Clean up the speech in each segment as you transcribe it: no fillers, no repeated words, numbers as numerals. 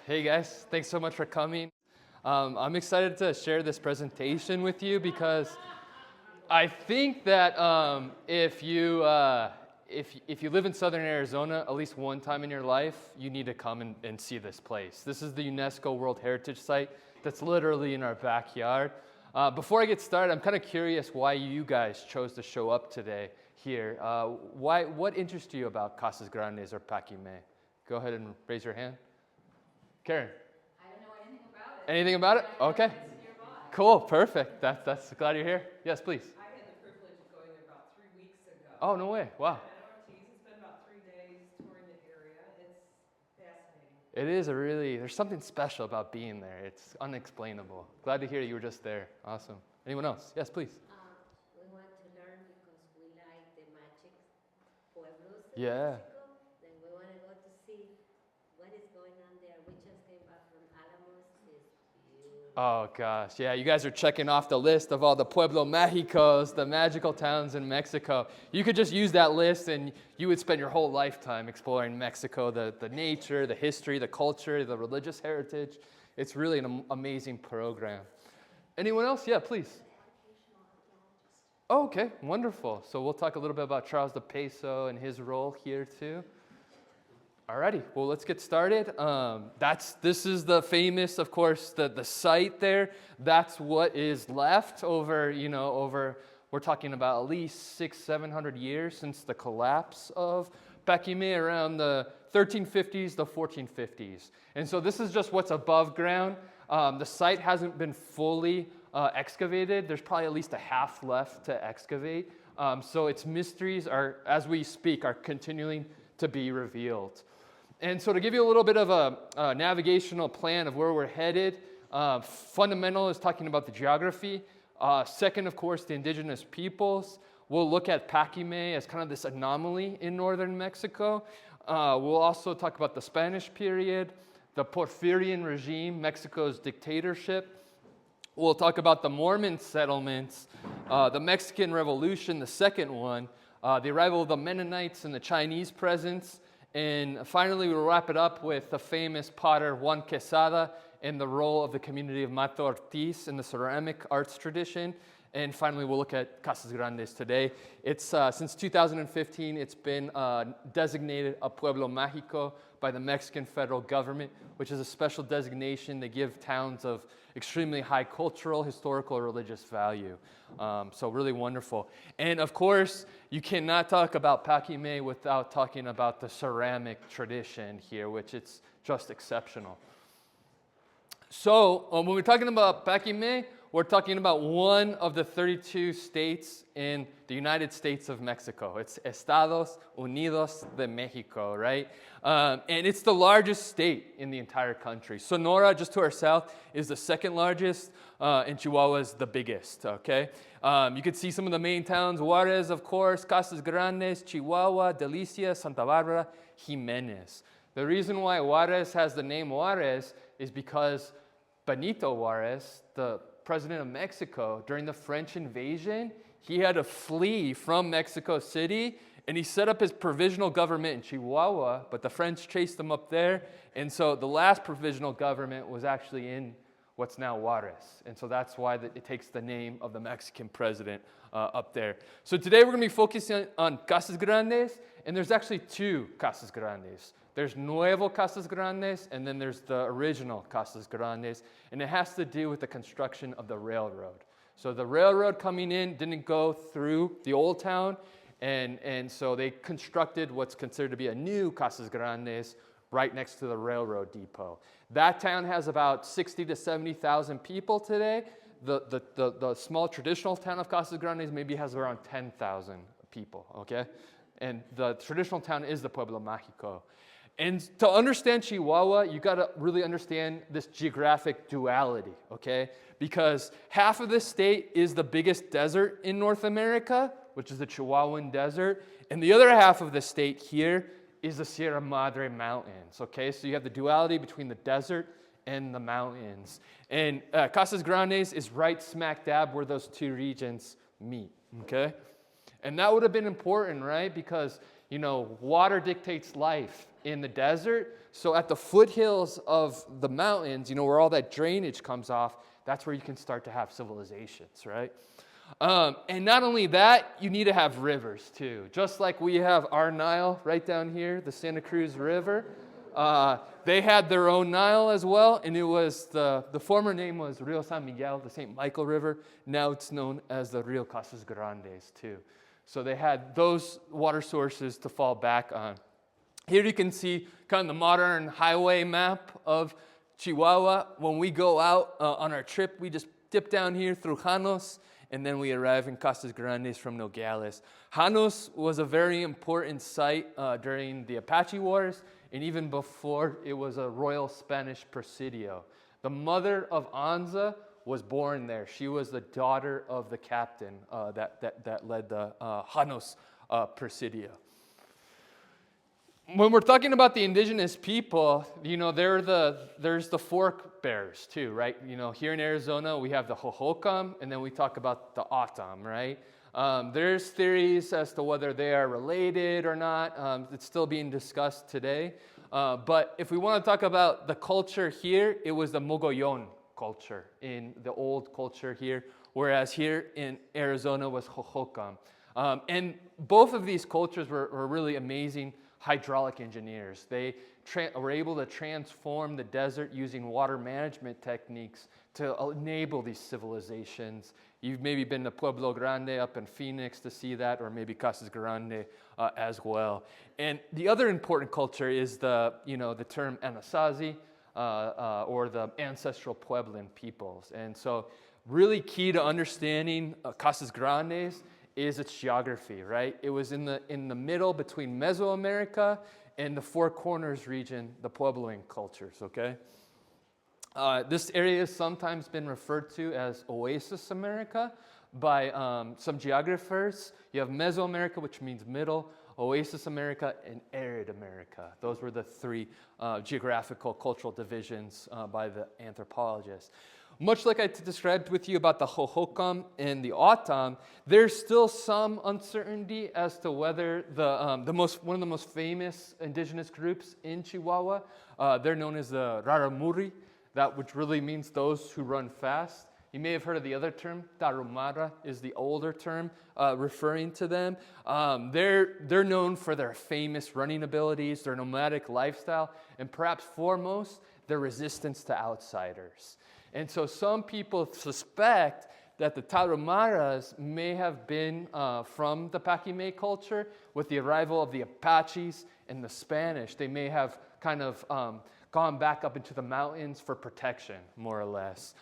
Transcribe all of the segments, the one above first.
Hey guys, thanks so much for coming. I'm excited to share this presentation with you because I think that if you live in Southern Arizona, at least one time in your life, you need to come and see this place. This is the UNESCO World Heritage Site that's literally in our backyard. Before I get started, I'm kind of curious why you guys chose to show up today here. What interests you about Casas Grandes or Paquimé? Go ahead and raise your hand. Karen? I don't know anything about it. Anything about it? Okay. Cool, perfect. That's glad you're here. Yes, please. I had the privilege of going there about 3 weeks ago. Oh, no way. Wow. I don't tease. It's been about 3 days touring the area. It's fascinating. It is there's something special about being there. It's unexplainable. Glad to hear you were just there. Awesome. Anyone else? Yes, please. We want to learn because we like the magic pueblos in Yeah. Mexico. Then we want to go to see what is going on there. We just came back from Alamos. It's beautiful. Oh, gosh. Yeah, you guys are checking off the list of all the Pueblo Mágicos, the magical towns in Mexico. You could just use that list and you would spend your whole lifetime exploring Mexico, the nature, the history, the culture, the religious heritage. It's really an amazing program. Anyone else? Yeah, please. Oh, okay, wonderful. So we'll talk a little bit about Charles de Peso and his role here too. Alrighty, well, let's get started. This is the famous, of course, the site there. That's what is left over, we're talking about at least 600-700 years since the collapse of Paquimé around the 1350s, the 1450s. And so this is just what's above ground. The site hasn't been fully excavated. There's probably at least a half left to excavate. So its mysteries as we speak, are continuing to be revealed. And so to give you a little bit of a navigational plan of where we're headed, fundamental is talking about the geography. Second, of course, the indigenous peoples. We'll look at Paquimé as kind of this anomaly in northern Mexico. We'll also talk about the Spanish period, the Porfirian regime, Mexico's dictatorship. We'll talk about the Mormon settlements, the Mexican Revolution, the second one, the arrival of the Mennonites and the Chinese presence. And finally, we'll wrap it up with the famous potter Juan Quesada and the role of the community of Mato Ortiz in the ceramic arts tradition. And finally, we'll look at Casas Grandes today. It's since 2015, it's been designated a Pueblo Mágico by the Mexican federal government, which is a special designation they give towns of extremely high cultural, historical, religious value. So really wonderful. And of course, you cannot talk about Paquimé without talking about the ceramic tradition here, which it's just exceptional. So when we're talking about Paquimé, we're talking about one of the 32 states in the United States of Mexico. It's Estados Unidos de Mexico, right? And it's the largest state in the entire country. Sonora, just to our south, is the second largest, and Chihuahua is the biggest, okay? You can see some of the main towns: Juarez, of course, Casas Grandes, Chihuahua, Delicia, Santa Barbara, Jimenez. The reason why Juarez has the name Juarez is because Benito Juarez, the president of Mexico, during the French invasion, he had to flee from Mexico City, and he set up his provisional government in Chihuahua, but the French chased him up there, and so the last provisional government was actually in what's now Juarez, and so that's why it takes the name of the Mexican president up there. So today we're going to be focusing on Casas Grandes, and there's actually two Casas Grandes. There's Nuevo Casas Grandes, and then there's the original Casas Grandes, and it has to do with the construction of the railroad. So the railroad coming in didn't go through the old town, and so they constructed what's considered to be a new Casas Grandes right next to the railroad depot. That town has about 60 to 70,000 people today. The small traditional town of Casas Grandes maybe has around 10,000 people, okay? And the traditional town is the Pueblo Mágico. And to understand Chihuahua, you got to really understand this geographic duality, okay? Because half of this state is the biggest desert in North America, which is the Chihuahuan Desert, and the other half of the state here is the Sierra Madre Mountains, okay? So you have the duality between the desert and the mountains. And Casas Grandes is right smack dab where those two regions meet, okay? And that would have been important, right? Because, water dictates life in the desert. So at the foothills of the mountains, where all that drainage comes off, that's where you can start to have civilizations, right? And not only that, you need to have rivers too. Just like we have our Nile right down here, the Santa Cruz River. They had their own Nile as well, and it was the former name was Rio San Miguel, the St. Michael River. Now it's known as the Rio Casas Grandes too. So they had those water sources to fall back on. Here you can see kind of the modern highway map of Chihuahua. When we go out on our trip, we just dip down here through Janos, and then we arrive in Casas Grandes from Nogales. Janos was a very important site during the Apache Wars, and even before it was a royal Spanish presidio. The mother of Anza was born there. She was the daughter of the captain that led the Janos presidio. When we're talking about the indigenous people, there's the fork bearers too, right? Here in Arizona, we have the Hohokam, and then we talk about the Otam, right? There's theories as to whether they are related or not. It's still being discussed today. But if we want to talk about the culture here, it was the Mogollon culture in the old culture here, whereas here in Arizona was Hohokam. And both of these cultures were really amazing hydraulic engineers. They were able to transform the desert using water management techniques to enable these civilizations. You've maybe been to Pueblo Grande up in Phoenix to see that, or maybe Casas Grande as well. And the other important culture is the term Anasazi, or the ancestral Pueblan peoples. And so really key to understanding Casas Grandes is its geography, right? It was in the middle between Mesoamerica and the Four Corners region, the Puebloan cultures, okay? This area has sometimes been referred to as Oasis America by some geographers. You have Mesoamerica, which means middle, Oasis America, and Arid America. Those were the three geographical cultural divisions by the anthropologists. Much like I described with you about the Hohokam and the Otam, there's still some uncertainty as to whether one of the most famous indigenous groups in Chihuahua, they're known as the Raramuri, which really means those who run fast. You may have heard of the other term, Tarahumara is the older term referring to them. They're known for their famous running abilities, their nomadic lifestyle, and perhaps foremost, their resistance to outsiders. And so some people suspect that the Tarahumaras may have been from the Paquimé culture. With the arrival of the Apaches and the Spanish, they may have kind of gone back up into the mountains for protection, more or less.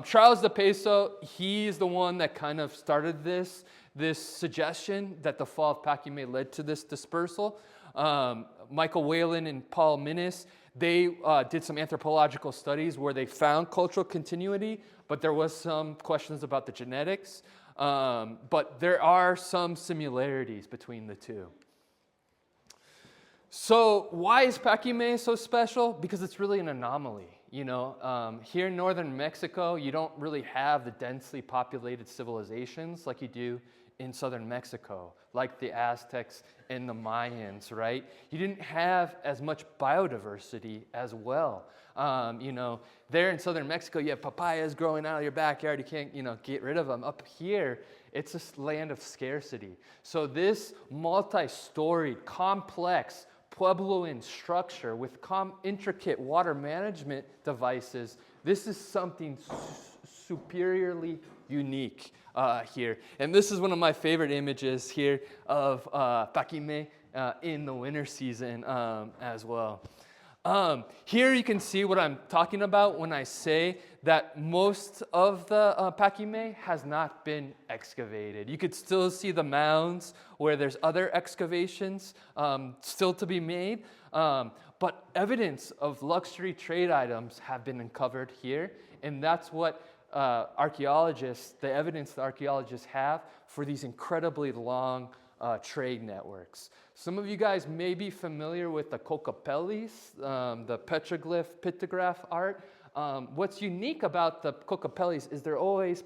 Charles de Peso, he's the one that kind of started this suggestion that the fall of Paquimé led to this dispersal. Michael Whalen and Paul Minnis, they did some anthropological studies where they found cultural continuity, but there was some questions about the genetics. But there are some similarities between the two. So why is Paquimé so special? Because it's really an anomaly. Here in northern Mexico, you don't really have the densely populated civilizations like you do in southern Mexico, like the Aztecs and the Mayans, right? You didn't have as much biodiversity as well. There in southern Mexico, you have papayas growing out of your backyard. You can't, get rid of them. Up here, it's a land of scarcity. So this multi-storied, complex Puebloan structure with intricate water management devices, this is something superiorly unique here. And this is one of my favorite images here of Paquimé in the winter season as well. Here you can see what I'm talking about when I say that most of the Paquimé has not been excavated. You could still see the mounds where there's other excavations still to be made, but evidence of luxury trade items have been uncovered here, and that's what the evidence the archaeologists have for these incredibly long trade networks. Some of you guys may be familiar with the Cocopelis, the petroglyph, pictograph art. What's unique about the Cocopelis is they're always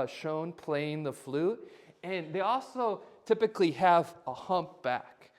shown playing the flute, and they also typically have a hump back.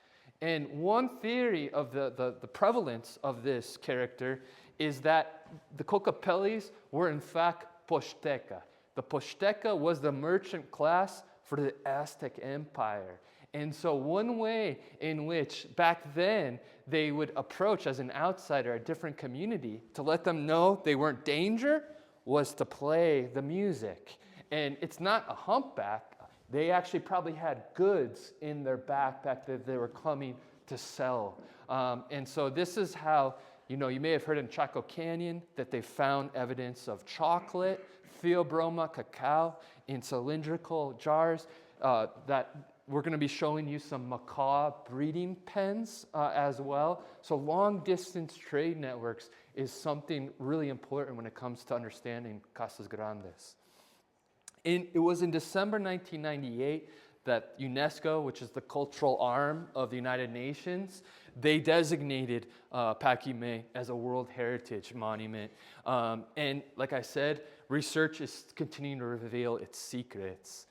And one theory of the prevalence of this character is that the Cocopelis were in fact Posteca. The Posteca was the merchant class for the Aztec Empire. And so one way in which back then they would approach as an outsider a different community to let them know they weren't danger was to play the music. And it's not a humpback. They actually probably had goods in their backpack that they were coming to sell. And so this is how, you may have heard in Chaco Canyon that they found evidence of chocolate, Theobroma cacao in cylindrical jars. That we're going to be showing you some macaw breeding pens as well. So long distance trade networks is something really important when it comes to understanding Casas Grandes. It was in December 1998 that UNESCO, which is the cultural arm of the United Nations, they designated Paquimé as a World Heritage Monument. And like I said, research is continuing to reveal its secrets.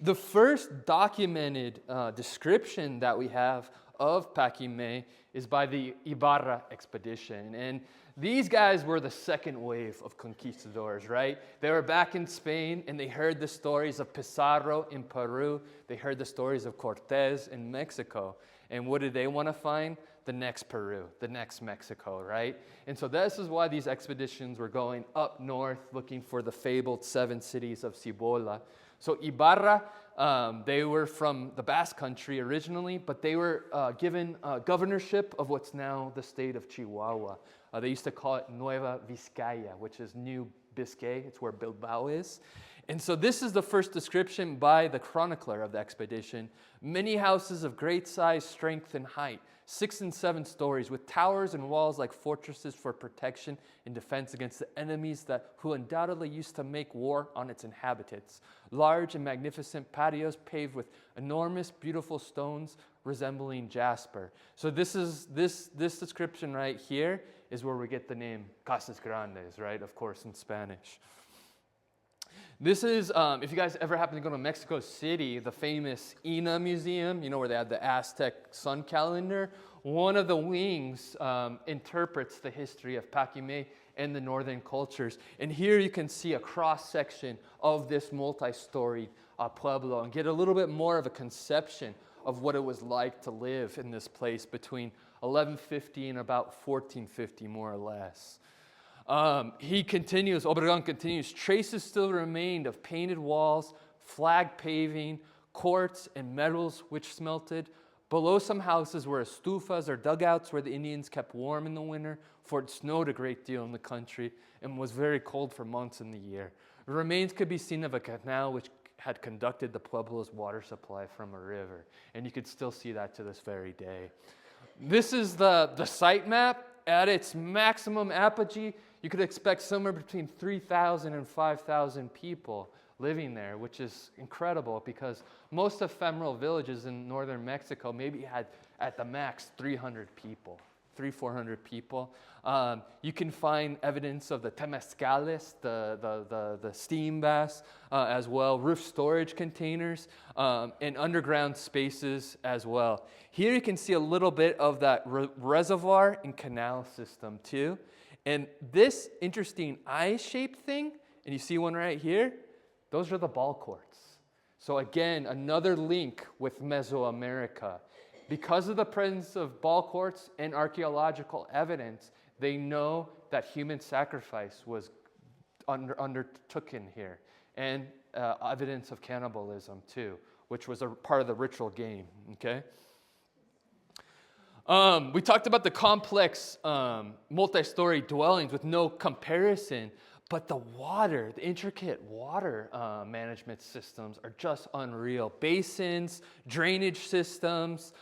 The first documented description that we have of Paquimé is by the Ibarra expedition. And these guys were the second wave of conquistadors, right? They were back in Spain and they heard the stories of Pizarro in Peru. They heard the stories of Cortez in Mexico. And what did they want to find? The next Peru, the next Mexico, right? And so this is why these expeditions were going up north looking for the fabled 7 cities of Cibola. So Ibarra, they were from the Basque Country originally, but they were given governorship of what's now the state of Chihuahua. They used to call it Nueva Vizcaya, which is New Biscay. It's where Bilbao is. And so this is the first description by the chronicler of the expedition. Many houses of great size, strength, and height, 6 and 7 stories, with towers and walls like fortresses for protection and defense against the enemies who undoubtedly used to make war on its inhabitants. Large and magnificent patios paved with enormous, beautiful stones resembling jasper. So this description right here is where we get the name Casas Grandes, right? Of course, in Spanish. This is, if you guys ever happen to go to Mexico City, the famous INA Museum, where they had the Aztec sun calendar. One of the wings interprets the history of Paquimé and the northern cultures. And here you can see a cross-section of this multi-storied pueblo and get a little bit more of a conception of what it was like to live in this place between 1150 and about 1450, more or less. Obregon continues, traces still remained of painted walls, flag paving, courts, and metals which smelted. Below some houses were estufas or dugouts where the Indians kept warm in the winter, for it snowed a great deal in the country and was very cold for months in the year. The remains could be seen of a canal which had conducted the Pueblo's water supply from a river, and you could still see that to this very day. This is the site map. At its maximum apogee, you could expect somewhere between 3,000 and 5,000 people living there, which is incredible because most ephemeral villages in northern Mexico maybe had at the max 300 people, 400 people. You can find evidence of the temazcales, the steam baths as well, roof storage containers, and underground spaces as well. Here you can see a little bit of that reservoir and canal system too. And this interesting eye-shaped thing, and you see one right here, those are the ball courts. So again, another link with Mesoamerica. Because of the presence of ball courts and archaeological evidence, they know that human sacrifice was undertaken here, and evidence of cannibalism too, which was a part of the ritual game, okay? We talked about the complex multi-story dwellings with no comparison, but the intricate water management systems are just unreal. Basins, drainage systems,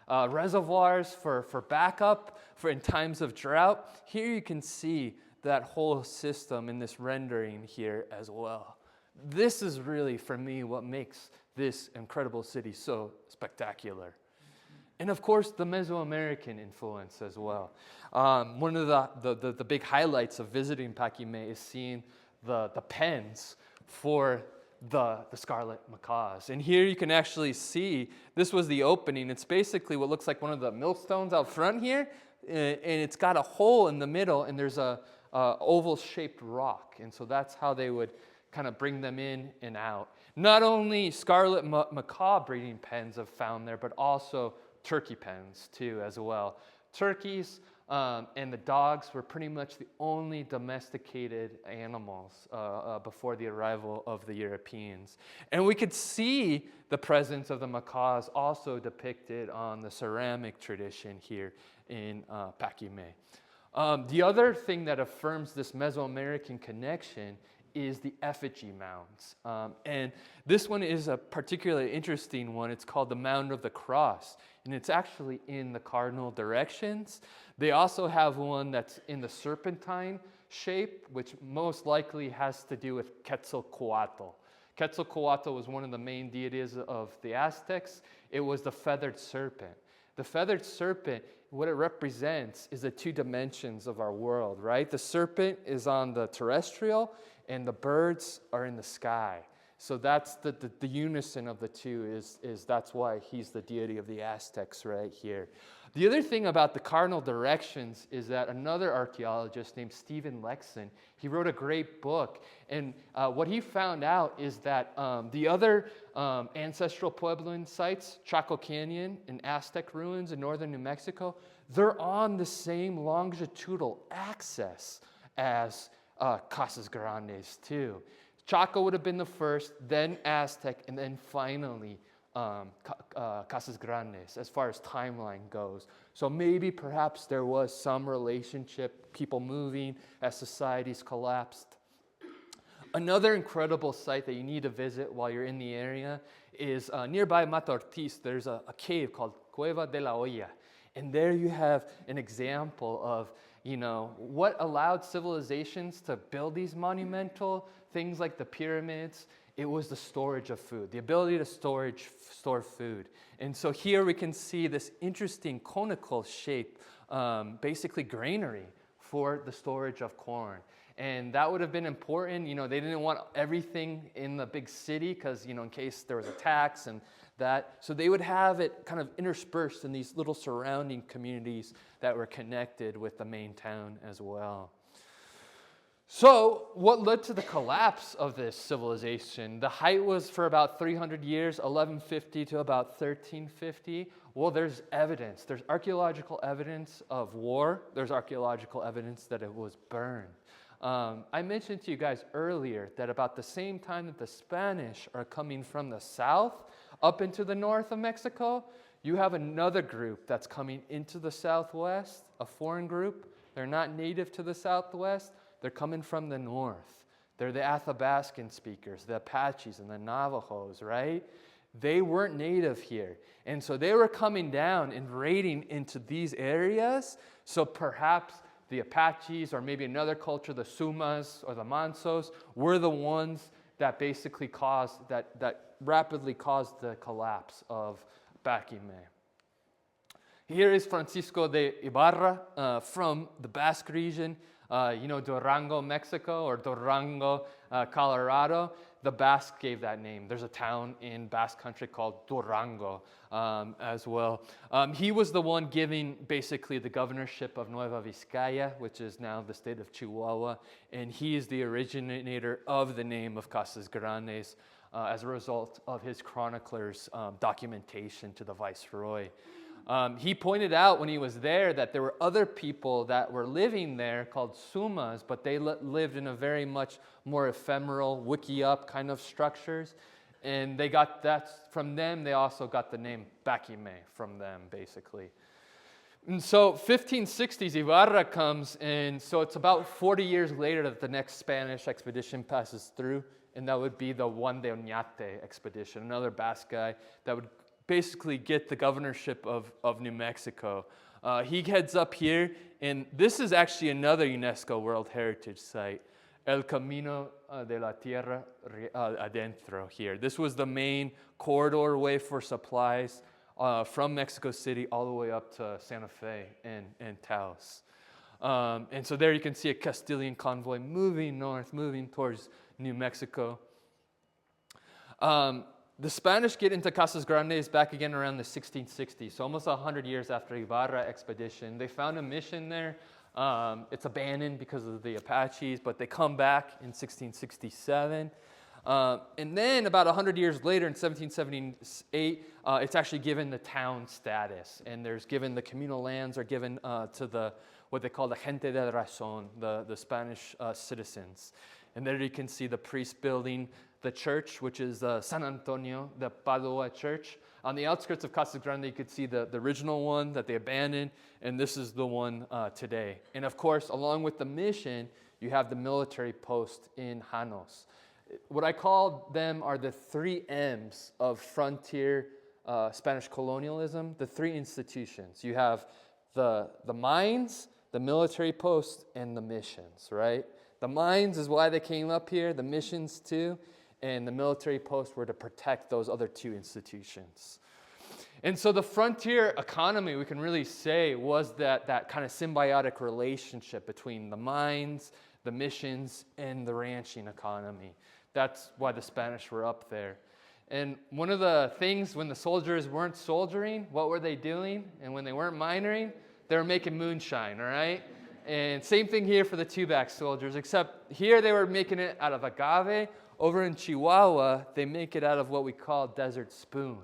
reservoirs for backup in times of drought. Here you can see that whole system in this rendering here as well. This is really, for me, what makes this incredible city so spectacular. And of course, the Mesoamerican influence as well. One of the big highlights of visiting Paquimé is seeing the pens for the scarlet macaws. And here you can actually see, this was the opening. It's basically what looks like one of the millstones out front here, and it's got a hole in the middle, and there's a oval-shaped rock. And so that's how they would kind of bring them in and out. Not only scarlet macaw breeding pens have found there, but also turkey pens too as well. Turkeys and the dogs were pretty much the only domesticated animals before the arrival of the Europeans. And we could see the presence of the macaws also depicted on the ceramic tradition here in Paquimé. The other thing that affirms this Mesoamerican connection is the effigy mounds. And this one is a particularly interesting one. It's called the Mound of the Cross, and it's actually in the cardinal directions. They also have one that's in the serpentine shape, which most likely has to do with Quetzalcoatl. Quetzalcoatl was one of the main deities of the Aztecs. It was the feathered serpent. The feathered serpent, what it represents is the two dimensions of our world, right? The serpent is on the terrestrial, and the birds are in the sky. So that's the unison of the two is that's why he's the deity of the Aztecs right here. The other thing about the cardinal directions is that another archaeologist named Stephen Lexon, he wrote a great book. And what he found out is that the other ancestral Puebloan sites, Chaco Canyon and Aztec ruins in northern New Mexico, they're on the same longitudinal axis as Casas Grandes too. Chaco would have been the first, then Aztec, and then finally Casas Grandes as far as timeline goes. So maybe perhaps there was some relationship, people moving as societies collapsed. Another incredible site that you need to visit while you're in the area is nearby Mata Ortiz. There's a cave called Cueva de la Olla. And there you have an example of, what allowed civilizations to build these monumental things like the pyramids. It was the storage of food, the ability to store food. And so here we can see this interesting conical shape, basically granary for the storage of corn. And that would have been important. They didn't want everything in the big city because, in case there was attacks and that. So they would have it kind of interspersed in these little surrounding communities that were connected with the main town as well. So what led to the collapse of this civilization? The height was for about 300 years, 1150 to about 1350. Well, there's evidence. There's archaeological evidence of war. There's archaeological evidence that it was burned. I mentioned to you guys earlier that about the same time that the Spanish are coming from the south up into the north of Mexico, you have another group that's coming into the southwest, a foreign group. They're not native to the southwest. They're coming from the north. They're the Athabascan speakers, the Apaches and the Navajos, right? They weren't native here. And so they were coming down and raiding into these areas. So perhaps the Apaches or maybe another culture, the Sumas or the Mansos, were the ones that basically caused, that rapidly caused the collapse of Paquimé. Here is Francisco de Ibarra from the Basque region. Durango, Mexico, or Durango, Colorado. The Basque gave that name. There's a town in Basque country called Durango as well. He was the one giving basically the governorship of Nueva Vizcaya, which is now the state of Chihuahua, and he is the originator of the name of Casas Grandes as a result of his chronicler's documentation to the viceroy. He pointed out when he was there that there were other people that were living there called Sumas, but they lived in a very much more ephemeral, wiki-up kind of structures. And they got that from them. They also got the name Paquimé from them, basically. And so 1560s, Ibarra comes, and so it's about 40 years later that the next Spanish expedition passes through, and that would be the Juan de Oñate expedition, another Basque guy that would basically get the governorship of New Mexico. He heads up here, and this is actually another UNESCO World Heritage Site, El Camino de la Tierra Adentro here. This was the main corridor way for supplies from Mexico City all the way up to Santa Fe and Taos. And so there you can see a Castilian convoy moving north, moving towards New Mexico. The Spanish get into Casas Grandes back again around the 1660s, so almost 100 years after Ibarra expedition. They found a mission there. It's abandoned because of the Apaches, but they come back in 1667. And then about 100 years later, in 1778, it's actually given the town status, and there's given the communal lands are given to what they call the gente de razón, the Spanish citizens. And there you can see the priest building the church, which is San Antonio, the Padua church. On the outskirts of Casas Grandes, you could see the original one that they abandoned, and this is the one today. And of course, along with the mission, you have the military post in Janos. What I call them are the 3 M's of frontier Spanish colonialism, the 3 institutions. You have the mines, the military post, and the missions, right? The mines is why they came up here, the missions too, and the military posts were to protect those other 2 institutions. And so the frontier economy, we can really say, was that kind of symbiotic relationship between the mines, the missions, and the ranching economy. That's why the Spanish were up there. And one of the things when the soldiers weren't soldiering, what were they doing? And when they weren't mining, they were making moonshine, all right? And same thing here for the two-back soldiers, except here they were making it out of agave. Over in Chihuahua, they make it out of what we call desert spoon.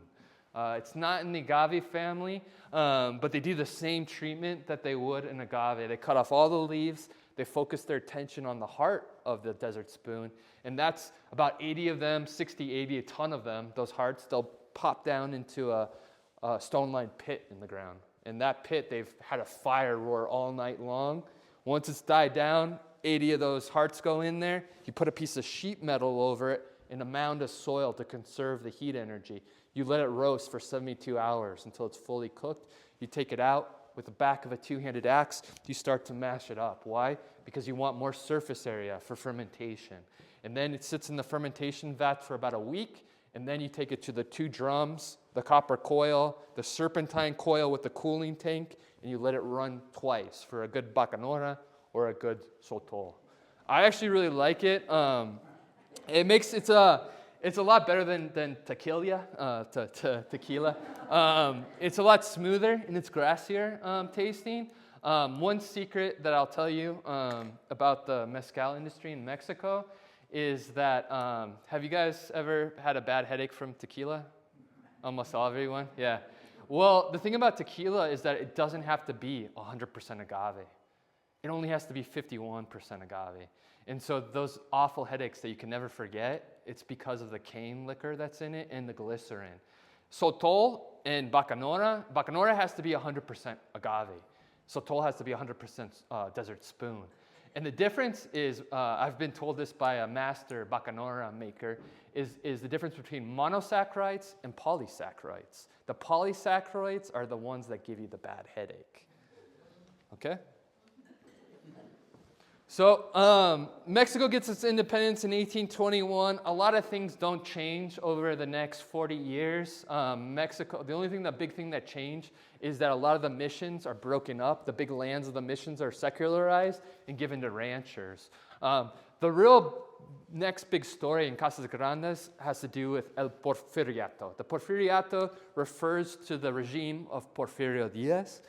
It's not in the agave family, but they do the same treatment that they would in agave. They cut off all the leaves. They focus their attention on the heart of the desert spoon. And that's about 80 of them, 60, 80, a ton of them. Those hearts, they'll pop down into a stone-lined pit in the ground. In that pit, they've had a fire roar all night long. Once it's died down, 80 of those hearts go in there. You put a piece of sheet metal over it and a mound of soil to conserve the heat energy. You let it roast for 72 hours until it's fully cooked. You take it out with the back of a 2-handed axe. You start to mash it up. Why? Because you want more surface area for fermentation. And then it sits in the fermentation vat for about a week. And then you take it to the 2 drums, the copper coil, the serpentine coil with the cooling tank, and you let it run twice for a good bacanora or a good sotol. I actually really like it. It's a lot better than tequila. It's a lot smoother and it's grassier tasting. One secret that I'll tell you about the mezcal industry in Mexico is that, have you guys ever had a bad headache from tequila? Almost everyone, yeah. Well, the thing about tequila is that it doesn't have to be 100% agave. It only has to be 51% agave. And so those awful headaches that you can never forget, it's because of the cane liquor that's in it and the glycerin. Sotol and bacanora has to be 100% agave. Sotol has to be 100% desert spoon. And the difference is, I've been told this by a master bacanora maker, is the difference between monosaccharides and polysaccharides. The polysaccharides are the ones that give you the bad headache. Okay? So Mexico gets its independence in 1821. A lot of things don't change over the next 40 years. Mexico, the only thing, the big thing that changed is that a lot of the missions are broken up. The big lands of the missions are secularized and given to ranchers. The real next big story in Casas Grandes has to do with El Porfiriato. The Porfiriato refers to the regime of Porfirio Diaz.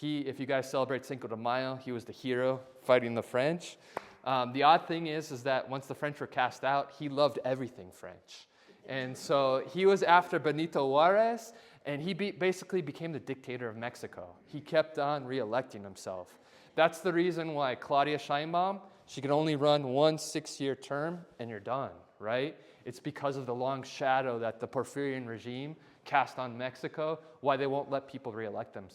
If you guys celebrate Cinco de Mayo, he was the hero fighting the French. The odd thing is that once the French were cast out, he loved everything French. And so he was after Benito Juarez, and he basically became the dictator of Mexico. He kept on re-electing himself. That's the reason why Claudia Sheinbaum, she could only run 1 6-year term, and you're done, right? It's because of the long shadow that the Porfirian regime cast on Mexico, why they won't let people re-elect them,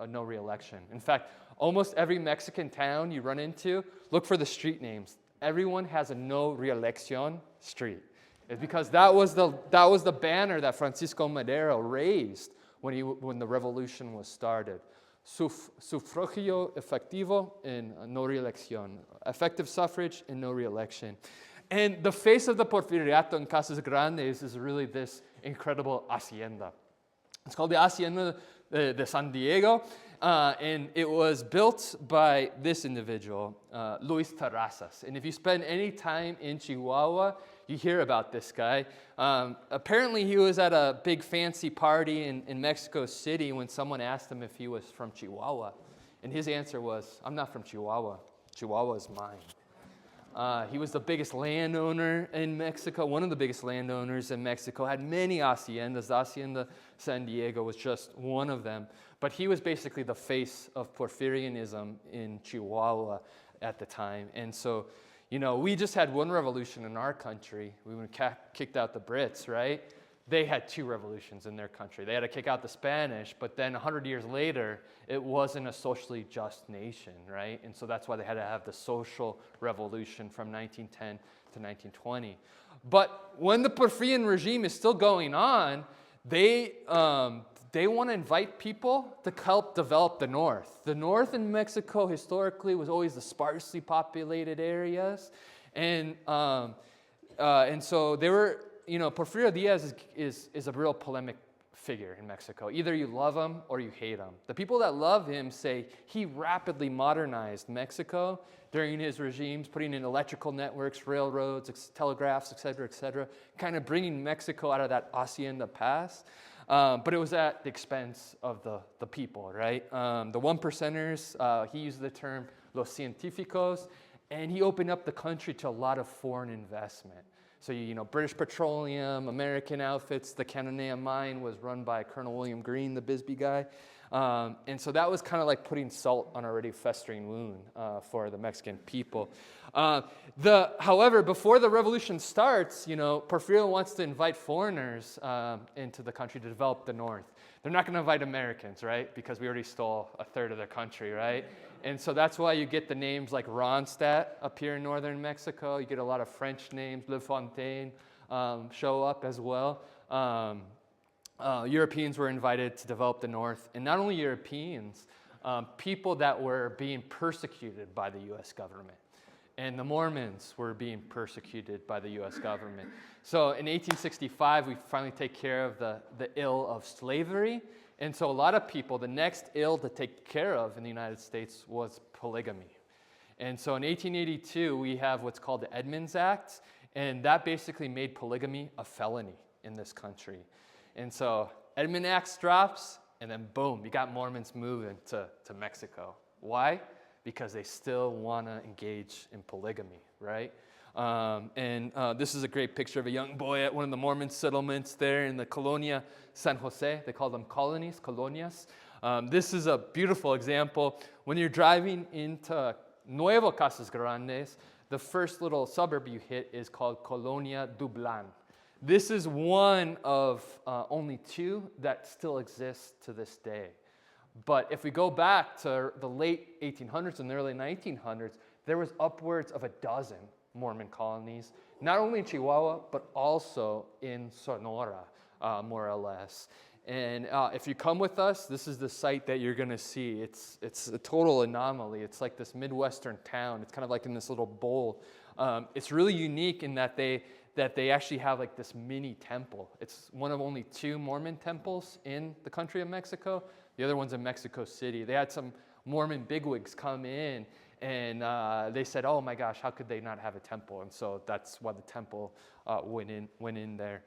no re-election. In fact, almost every Mexican town you run into, look for the street names. Everyone has a no re-elección street. It's because that was the banner that Francisco Madero raised when the revolution was started. Sufragio efectivo and no re-elección. Effective suffrage and no re-election. And the face of the Porfiriato in Casas Grandes is really this incredible hacienda. It's called the Hacienda de San Diego. And it was built by this individual, Luis Terrazas. And if you spend any time in Chihuahua, you hear about this guy. Apparently, he was at a big fancy party in Mexico City when someone asked him if he was from Chihuahua. And his answer was, I'm not from Chihuahua. Chihuahua is mine. He was the biggest landowner in Mexico, one of the biggest landowners in Mexico, had many haciendas. The Hacienda San Diego was just one of them. But he was basically the face of Porfirianism in Chihuahua at the time. And so, you know, we just had one revolution in our country. We kicked out the Brits, right? They had two revolutions in their country. They had to kick out the Spanish, but then 100 years later, it wasn't a socially just nation, right? And so that's why they had to have the social revolution from 1910 to 1920. But when the Porfirian regime is still going on, they want to invite people to help develop the North. The North in Mexico historically was always the sparsely populated areas. And so they were, you know, Porfirio Diaz is a real polemic figure in Mexico. Either you love him or you hate him. The people that love him say he rapidly modernized Mexico during his regimes, putting in electrical networks, railroads, telegraphs, et cetera, kind of bringing Mexico out of that hacienda past. But it was at the expense of the people, right? The one percenters, he used the term los científicos, and he opened up the country to a lot of foreign investment. So, you know, British Petroleum, American outfits, the Cananea mine was run by Colonel William Greene, the Bisbee guy. And so that was kind of like putting salt on a already festering wound for the Mexican people. However, before the revolution starts, you know, Porfirio wants to invite foreigners into the country to develop the North. They're not going to invite Americans, right? Because we already stole a third of their country, right? And so that's why you get the names like Ronstadt up here in northern Mexico. You get a lot of French names. Le Fontaine show up as well. Europeans were invited to develop the North. And not only Europeans, people that were being persecuted by the U.S. government. And the Mormons were being persecuted by the U.S. government. So in 1865, we finally take care of the ill of slavery. And so a lot of people, the next ill to take care of in the United States was polygamy. And so in 1882, we have what's called the Edmunds Act. And that basically made polygamy a felony in this country. And so Edmund Act drops, and then boom, you got Mormons moving to Mexico. Why? Because they still want to engage in polygamy, right? This is a great picture of a young boy at one of the Mormon settlements there in the Colonia San Jose. They call them colonies, colonias. This is a beautiful example. When you're driving into Nuevo Casas Grandes, the first little suburb you hit is called Colonia Dublan. This is one of only two that still exist to this day. But if we go back to the late 1800s and the early 1900s, there was upwards of a dozen Mormon colonies, not only in Chihuahua, but also in Sonora, more or less. And if you come with us, this is the site that you're going to see. It's a total anomaly. It's like this Midwestern town. It's kind of like in this little bowl. It's really unique in that they actually have like this mini temple. It's one of only two Mormon temples in the country of Mexico. The other one's in Mexico City. They had some Mormon bigwigs come in, and they said, "Oh my gosh, how could they not have a temple?" And so that's why the temple went in there.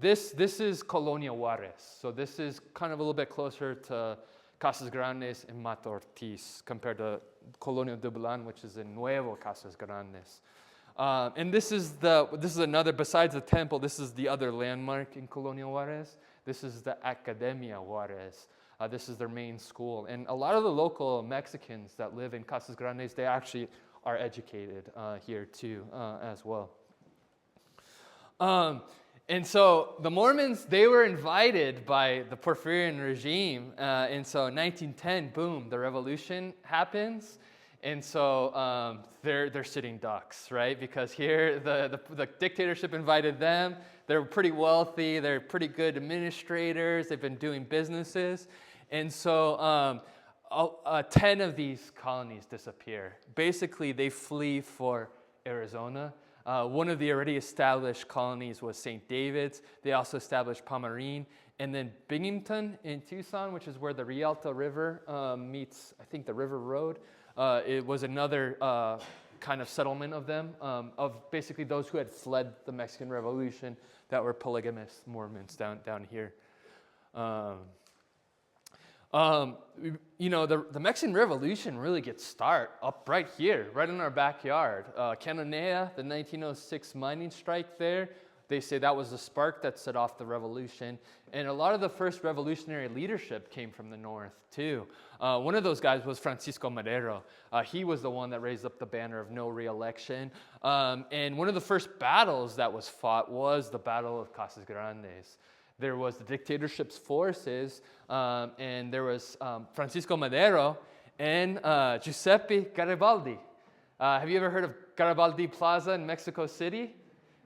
This is Colonia Juarez. So this is kind of a little bit closer to Casas Grandes and Mata Ortiz compared to Colonia Dublan, which is in Nuevo Casas Grandes. And this is another, besides the temple, this is the other landmark in Colonia Juarez. This is the Academia Juarez. This is their main school. And a lot of the local Mexicans that live in Casas Grandes, they actually are educated here too as well. And so the Mormons, they were invited by the Porfirian regime. And so in 1910, boom, the revolution happens. And so they're sitting ducks, right? Because here the dictatorship invited them. They're pretty wealthy. They're pretty good administrators. They've been doing businesses. And so 10 of these colonies disappear. Basically, they flee for Arizona. One of the already established colonies was St. David's. They also established Palmarin. And then Binghamton in Tucson, which is where the Rialto River meets, I think, the River Road. It was another kind of settlement of them, of basically those who had fled the Mexican Revolution that were polygamous Mormons down here. The Mexican Revolution really gets start up right here, right in our backyard. Cananea, the 1906 mining strike there, they say that was the spark that set off the revolution. And a lot of the first revolutionary leadership came from the north, too. One of those guys was Francisco Madero. He was the one that raised up the banner of no re-election. And one of the first battles that was fought was the Battle of Casas Grandes. There was the dictatorship's forces, and there was Francisco Madero and Giuseppe Garibaldi. Have you ever heard of Garibaldi Plaza in Mexico City?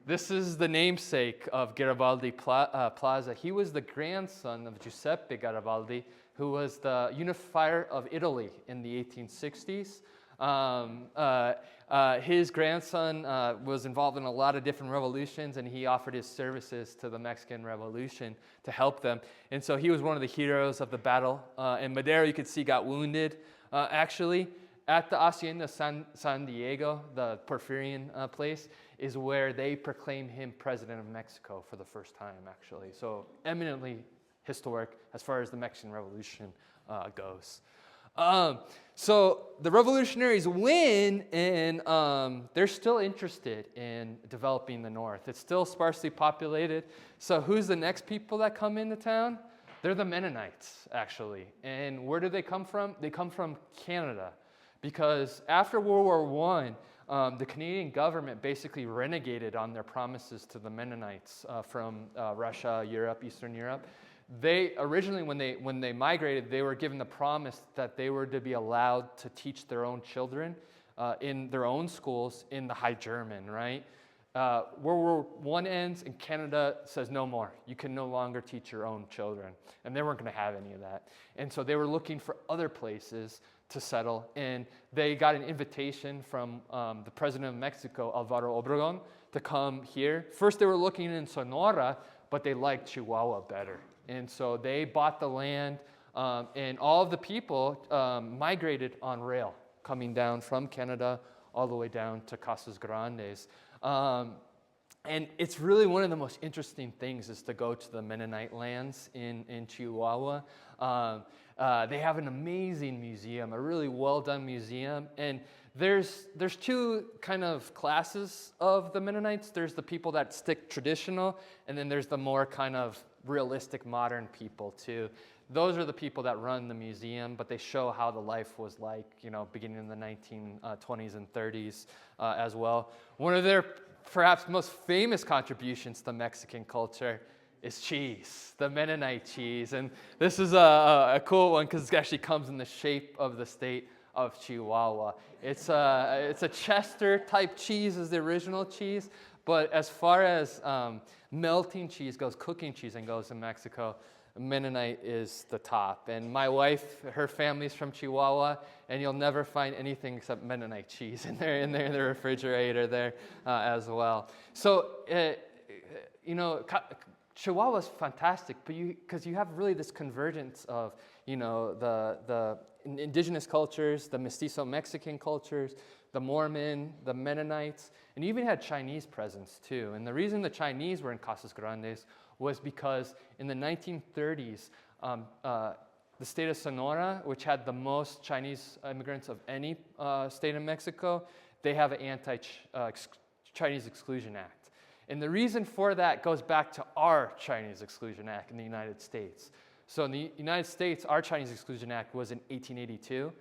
This is the namesake of Garibaldi Plaza. He was the grandson of Giuseppe Garibaldi, who was the unifier of Italy in the 1860s. His grandson was involved in a lot of different revolutions, and he offered his services to the Mexican Revolution to help them. And so he was one of the heroes of the battle. And Madero, you could see, got wounded, actually. At the Hacienda San Diego, the Porfirian place, is where they proclaimed him president of Mexico for the first time, actually. So eminently historic as far as the Mexican Revolution goes. So the revolutionaries win, and they're still interested in developing the North. It's still sparsely populated. So who's the next people that come into town? They're the Mennonites, actually. And where do they come from? They come from Canada. Because after World War I, the Canadian government basically renegated on their promises to the Mennonites from Russia, Europe, Eastern Europe. They originally, when they migrated, they were given the promise that they were to be allowed to teach their own children in their own schools in the High German, right? World War I ends, and Canada says no more. You can no longer teach your own children. And they weren't going to have any of that. And so they were looking for other places to settle, and they got an invitation from the president of Mexico, Alvaro Obregón, to come here. First, they were looking in Sonora, but they liked Chihuahua better. And so they bought the land, and all of the people migrated on rail, coming down from Canada all the way down to Casas Grandes. And it's really one of the most interesting things is to go to the Mennonite lands in Chihuahua. They have an amazing museum, a really well-done museum. And there's two kind of classes of the Mennonites. There's the people that stick traditional, and then there's the more kind of realistic modern people too. Those are the people that run the museum, but they show how the life was like, beginning in the 1920s and 30s as well. One of their perhaps most famous contributions to Mexican culture is cheese, the Mennonite cheese. And this is a cool one because it actually comes in the shape of the state of Chihuahua. It's a Chester type cheese is the original cheese, but as far as melting cheese goes, cooking cheese goes in Mexico, Mennonite is the top. And my wife, her family's from Chihuahua, and you'll never find anything except Mennonite cheese in the refrigerator there as well. So, Chihuahua's fantastic, but because you have really this convergence of, the indigenous cultures, the mestizo Mexican cultures, the Mormon, the Mennonites, and you even had Chinese presence too. And the reason the Chinese were in Casas Grandes was because in the 1930s, the state of Sonora, which had the most Chinese immigrants of any state in Mexico, they have an anti-Chinese Exclusion Act. And the reason for that goes back to our Chinese Exclusion Act in the United States. So in the United States, our Chinese Exclusion Act was in 1882.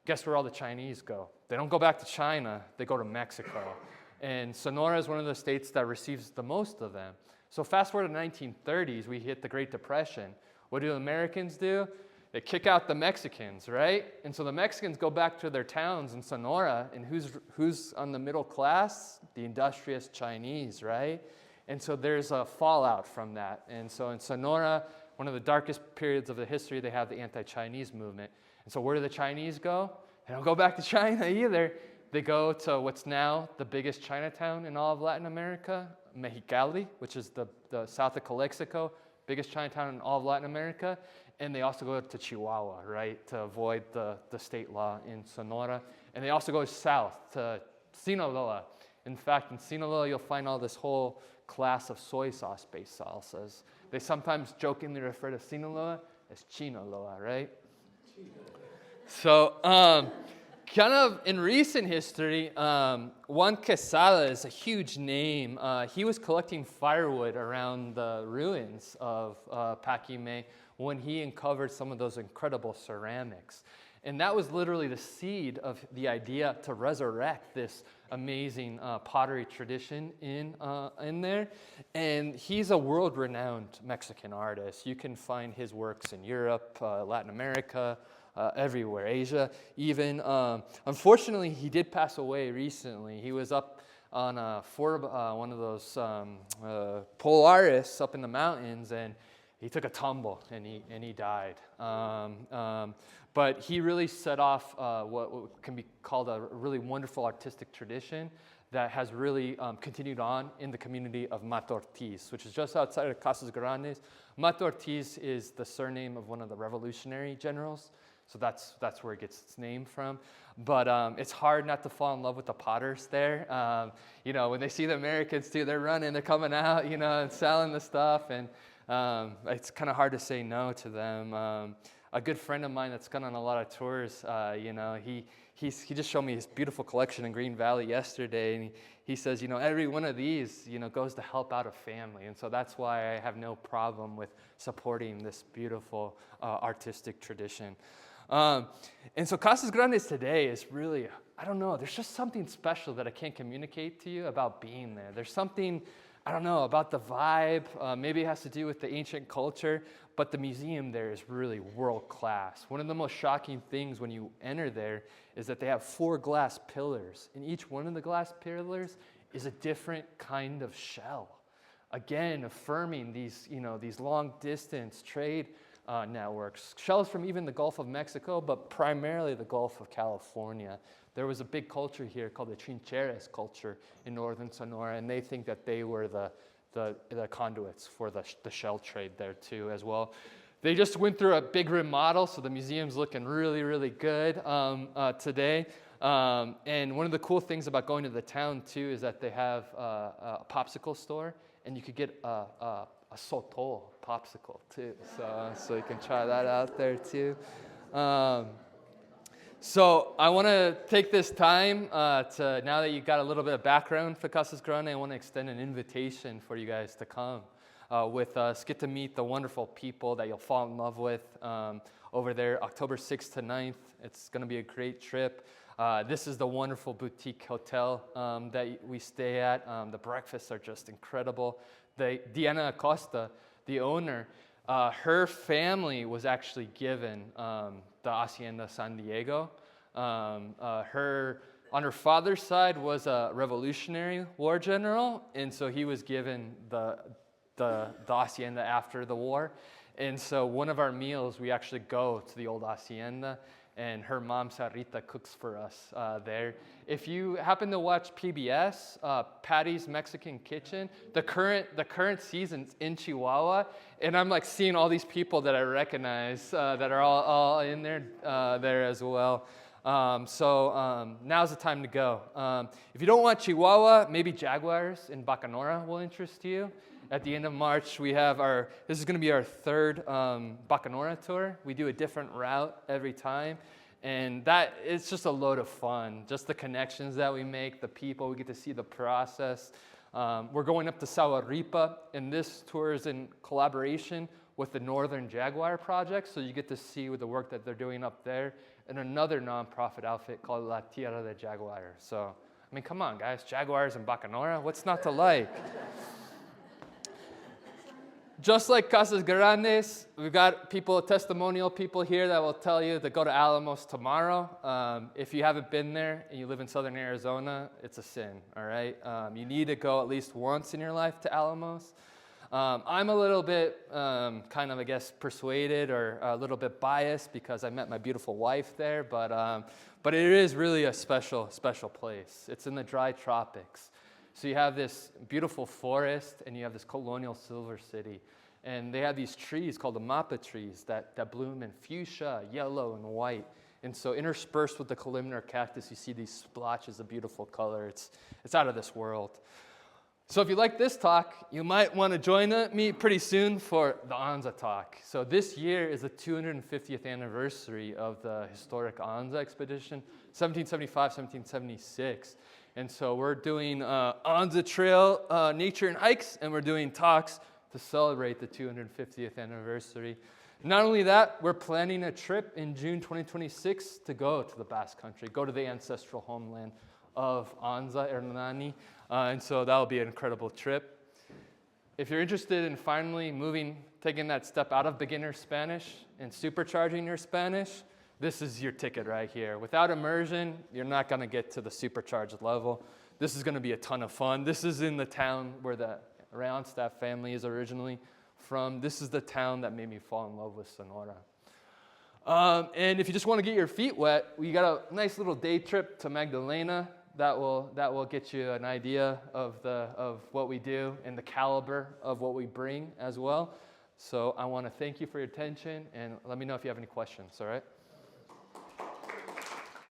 Guess where all the Chinese go? They don't go back to China, they go to Mexico. And Sonora is one of the states that receives the most of them. So fast forward to the 1930s, we hit the Great Depression. What do Americans do? They kick out the Mexicans, right? And so the Mexicans go back to their towns in Sonora, and who's on the middle class? The industrious Chinese, right? And so there's a fallout from that. And so in Sonora, one of the darkest periods of the history, they have the anti-Chinese movement. And so where do the Chinese go? They don't go back to China either. They go to what's now the biggest Chinatown in all of Latin America, Mexicali, which is the south of Calexico, biggest Chinatown in all of Latin America. And they also go to Chihuahua, right, to avoid the state law in Sonora. And they also go south to Sinaloa. In fact, in Sinaloa, you'll find all this whole class of soy sauce-based salsas. They sometimes jokingly refer to Sinaloa as Chinaloa, right? So, kind of in recent history, Juan Quesada is a huge name. He was collecting firewood around the ruins of Paquimé when he uncovered some of those incredible ceramics. And that was literally the seed of the idea to resurrect this amazing pottery tradition in there. And he's a world-renowned Mexican artist. You can find his works in Europe, Latin America, everywhere, Asia even. Unfortunately, he did pass away recently. He was up on one of those Polaris up in the mountains, and he took a tumble and he died. But he really set off what can be called a really wonderful artistic tradition that has really continued on in the community of Mata Ortiz, which is just outside of Casas Grandes. Mata Ortiz is the surname of one of the revolutionary generals, so that's where it gets its name from. But it's hard not to fall in love with the potters there. When they see the Americans too, they're running, they're coming out, and selling the stuff, and it's kind of hard to say no to them. A good friend of mine that's gone on a lot of tours, he just showed me his beautiful collection in Green Valley yesterday, and he says, every one of these, goes to help out a family, and so that's why I have no problem with supporting this beautiful artistic tradition. And so Casas Grandes today is really, I don't know, there's just something special that I can't communicate to you about being there. There's something, I don't know, about the vibe. Maybe it has to do with the ancient culture, but the museum there is really world class. One of the most shocking things when you enter there is that they have 4 glass pillars, and each one of the glass pillars is a different kind of shell. Again, affirming these long distance trade networks. Shells from even the Gulf of Mexico, but primarily the Gulf of California. There was a big culture here called the Chincheres culture in northern Sonora, and they think that they were the conduits for the shell trade there too as well. They just went through a big remodel, so the museum's looking really, really good today. And one of the cool things about going to the town too is that they have a popsicle store, and you could get a sotol popsicle too, so you can try that out there too. So I want to take this time to, now that you've got a little bit of background for Casas Grandes, I want to extend an invitation for you guys to come with us, get to meet the wonderful people that you'll fall in love with over there, October 6th to 9th. It's going to be a great trip. This is the wonderful boutique hotel that we stay at. The breakfasts are just incredible. Diana Acosta, the owner, her family was actually given the Hacienda San Diego. On her father's side was a Revolutionary War general, and so he was given the Hacienda after the war. And so one of our meals, we actually go to the old Hacienda, and her mom, Sarita, cooks for us there. If you happen to watch PBS, Patty's Mexican Kitchen, the current season's in Chihuahua, and I'm like seeing all these people that I recognize that are all in there as well. So now's the time to go. If you don't want Chihuahua, maybe Jaguars in Bacanora will interest you. At the end of March, we have this is going to be our 3rd Bacanora tour. We do a different route every time. And it's just a load of fun. Just the connections that we make, the people, we get to see the process. We're going up to Sahuaripa, and this tour is in collaboration with the Northern Jaguar Project, so you get to see the work that they're doing up there, and another nonprofit outfit called La Tierra de Jaguar. So, I mean, come on, guys, Jaguars and Bacanora, what's not to like? Just like Casas Grandes, we've got testimonial people here that will tell you to go to Alamos tomorrow. If you haven't been there and you live in southern Arizona, it's a sin, all right? You need to go at least once in your life to Alamos. I'm a little bit kind of, I guess, persuaded or a little bit biased because I met my beautiful wife there, but it is really a special place. It's in the dry tropics. So you have this beautiful forest, and you have this colonial silver city. And they have these trees called the mapa trees that bloom in fuchsia, yellow, and white. And so interspersed with the columnar cactus, you see these splotches of beautiful color. It's out of this world. So if you like this talk, you might want to join me pretty soon for the Anza talk. So this year is the 250th anniversary of the historic Anza expedition, 1775, 1776. And so we're doing Anza Trail nature and hikes, and we're doing talks to celebrate the 250th anniversary. Not only that, we're planning a trip in June 2026 to go to the Basque Country, go to the ancestral homeland of Anza Hernani. And so that'll be an incredible trip. If you're interested in finally taking that step out of beginner Spanish and supercharging your Spanish, this is your ticket right here. Without immersion, you're not going to get to the supercharged level. This is going to be a ton of fun. This is in the town where the Roundstaff family is originally from. This is the town that made me fall in love with Sonora. And if you just want to get your feet wet, we got a nice little day trip to Magdalena. That will get you an idea of what we do and the caliber of what we bring as well. So I want to thank you for your attention, and let me know if you have any questions, all right?